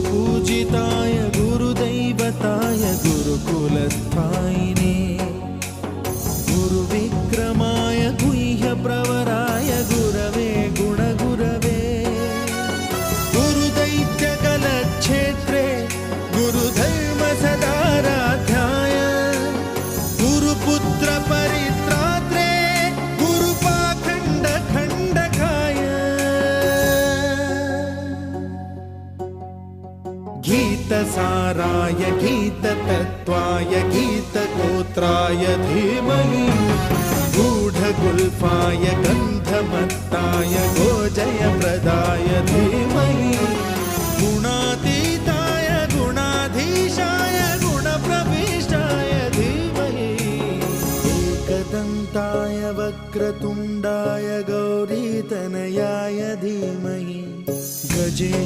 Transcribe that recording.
गुरुपूजिताय गुरुदैवताय गुरुकुलस्थायिने गुरुविक्रमाय गुह्यप्रवराय गुरवे गुणगुरवे गुरुदैत्यकलक्षेत्रे गुरुधर्मसदाराध्याय गुरुपुत्रपरित्रात्रे गुरुपाखण्डखण्डकाय गीतसाराय गीततत्त्वाय गीतगोत्राय धीमहि गूढगुल्फाय गन्धमत्ताय गोजयप्रदाय धीमहि गुणातीताय गुणाधीशाय गुणप्रविष्टाय धीमहि एकदन्ताय वक्रतुण्डाय गौरीतनयाय धीमहि गजेश